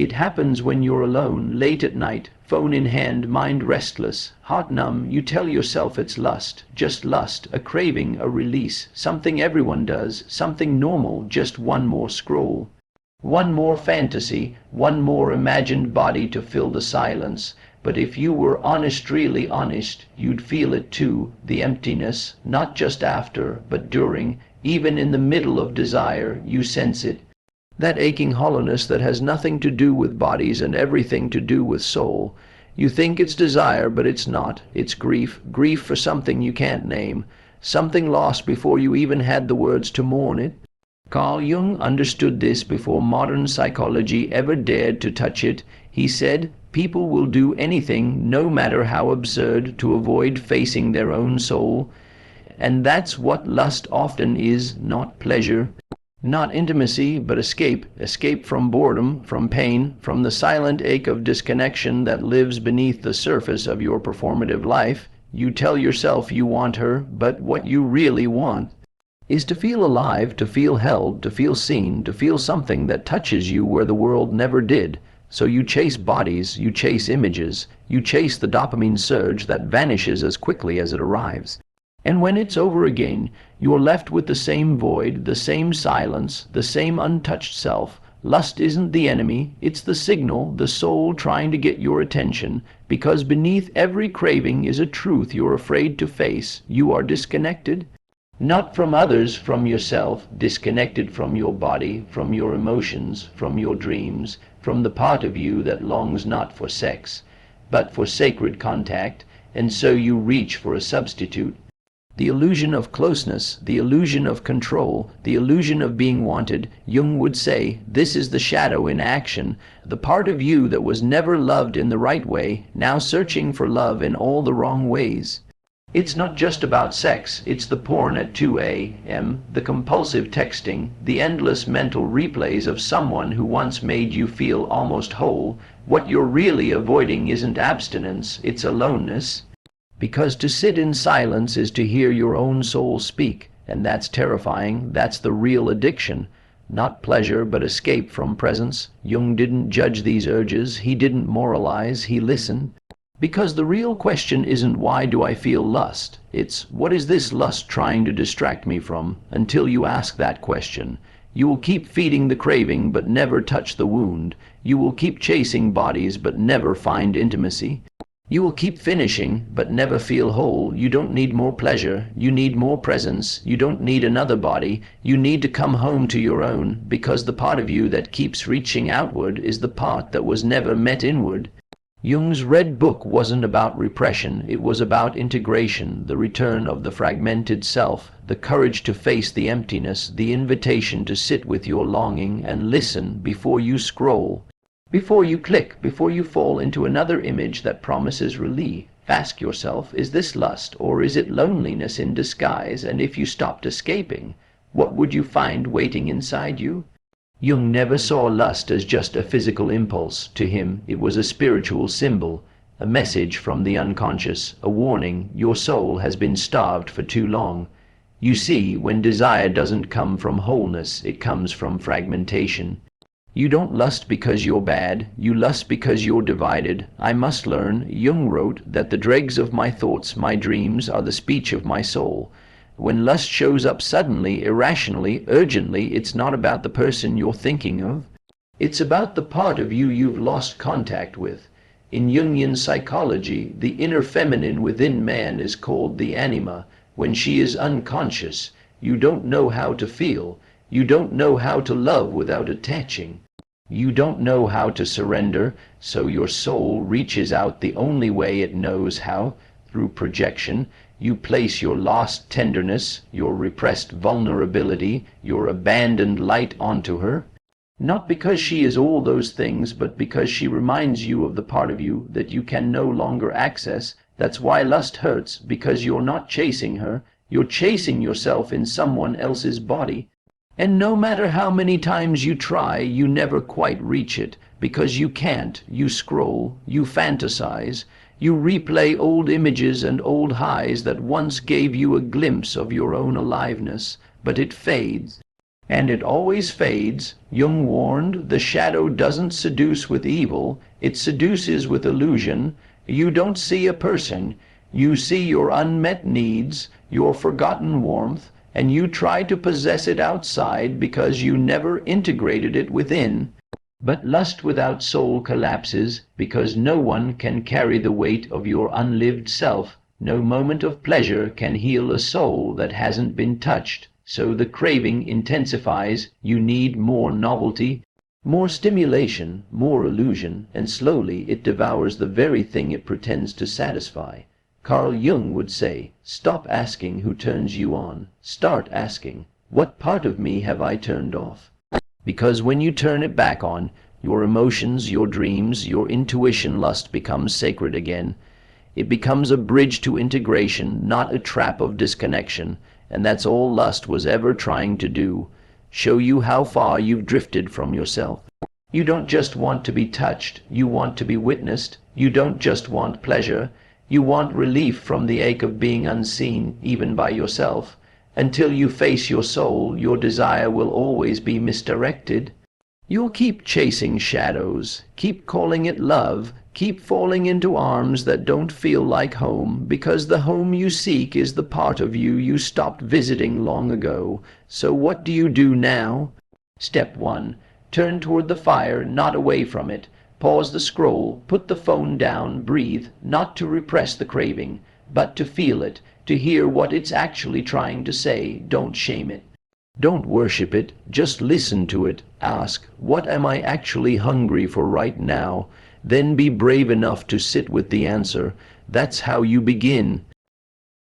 It happens when you're alone, late at night, phone in hand, mind restless, heart numb. You tell yourself it's lust, just lust, a craving, a release, something everyone does, something normal, just one more scroll. One more fantasy, one more imagined body to fill the silence. But if you were honest, really honest, you'd feel it too, the emptiness, not just after, but during, even in the middle of desire, you sense it. That aching hollowness that has nothing to do with bodies and everything to do with soul. You think it's desire, but it's not. It's grief, grief for something you can't name, something lost before you even had the words to mourn it. Carl Jung understood this before modern psychology ever dared to touch it. He said, people will do anything, no matter how absurd, to avoid facing their own soul. And that's what lust often is, not pleasure. Not intimacy, but escape. Escape from boredom, from pain, from the silent ache of disconnection that lives beneath the surface of your performative life. You tell yourself you want her, but what you really want is to feel alive, to feel held, to feel seen, to feel something that touches you where the world never did. So you chase bodies, you chase images, you chase the dopamine surge that vanishes as quickly as it arrives. And when it's over again, you're left with the same void, the same silence, the same untouched self. Lust isn't the enemy, it's the signal, the soul trying to get your attention, because beneath every craving is a truth you're afraid to face. You are disconnected. Not from others, from yourself, disconnected from your body, from your emotions, from your dreams, from the part of you that longs not for sex, but for sacred contact, and so you reach for a substitute. The illusion of closeness, the illusion of control, the illusion of being wanted. Jung would say, this is the shadow in action, the part of you that was never loved in the right way, now searching for love in all the wrong ways. It's not just about sex, it's the porn at 2 a.m., the compulsive texting, the endless mental replays of someone who once made you feel almost whole. What you're really avoiding isn't abstinence, it's aloneness. Because to sit in silence is to hear your own soul speak, and that's terrifying. That's the real addiction. Not pleasure, but escape from presence. Jung didn't judge these urges, he didn't moralize, he listened. Because the real question isn't why do I feel lust? It's what is this lust trying to distract me from? Until you ask that question, you will keep feeding the craving but never touch the wound. You will keep chasing bodies but never find intimacy. You will keep finishing, but never feel whole. You don't need more pleasure. You need more presence. You don't need another body. You need to come home to your own, because the part of you that keeps reaching outward is the part that was never met inward. Jung's Red Book wasn't about repression. It was about integration, the return of the fragmented self, the courage to face the emptiness, the invitation to sit with your longing and listen before you scroll. Before you click, before you fall into another image that promises relief, ask yourself, is this lust or is it loneliness in disguise? And if you stopped escaping, what would you find waiting inside you? Jung never saw lust as just a physical impulse. To him, it was a spiritual symbol, a message from the unconscious, a warning your soul has been starved for too long. You see, when desire doesn't come from wholeness, it comes from fragmentation. You don't lust because you're bad, you lust because you're divided. I must learn, Jung wrote, that the dregs of my thoughts, my dreams, are the speech of my soul. When lust shows up suddenly, irrationally, urgently, it's not about the person you're thinking of. It's about the part of you you've lost contact with. In Jungian psychology, the inner feminine within man is called the anima. When she is unconscious, you don't know how to feel. You don't know how to love without attaching. You don't know how to surrender, so your soul reaches out the only way it knows how, through projection. You place your lost tenderness, your repressed vulnerability, your abandoned light onto her. Not because she is all those things, but because she reminds you of the part of you that you can no longer access. That's why lust hurts, because you're not chasing her, you're chasing yourself in someone else's body. And no matter how many times you try, you never quite reach it, because you can't. You scroll, you fantasize, you replay old images and old highs that once gave you a glimpse of your own aliveness, but it fades. And it always fades. Jung warned, the shadow doesn't seduce with evil, it seduces with illusion. You don't see a person, you see your unmet needs, your forgotten warmth, and you try to possess it outside because you never integrated it within. But lust without soul collapses, because no one can carry the weight of your unlived self. No moment of pleasure can heal a soul that hasn't been touched. So the craving intensifies. You need more novelty, more stimulation, more illusion, and slowly it devours the very thing it pretends to satisfy. Carl Jung would say, stop asking who turns you on. Start asking, what part of me have I turned off? Because when you turn it back on, your emotions, your dreams, your intuition lust becomes sacred again. It becomes a bridge to integration, not a trap of disconnection. And that's all lust was ever trying to do, show you how far you've drifted from yourself. You don't just want to be touched, you want to be witnessed. You don't just want pleasure, you want relief from the ache of being unseen, even by yourself. Until you face your soul, your desire will always be misdirected. You'll keep chasing shadows, keep calling it love, keep falling into arms that don't feel like home, because the home you seek is the part of you you stopped visiting long ago. So what do you do now? Step 1. Turn toward the fire, not away from it. Pause the scroll, put the phone down, breathe, not to repress the craving, but to feel it, to hear what it's actually trying to say. Don't shame it. Don't worship it, just listen to it. Ask, what am I actually hungry for right now? Then be brave enough to sit with the answer. That's how you begin.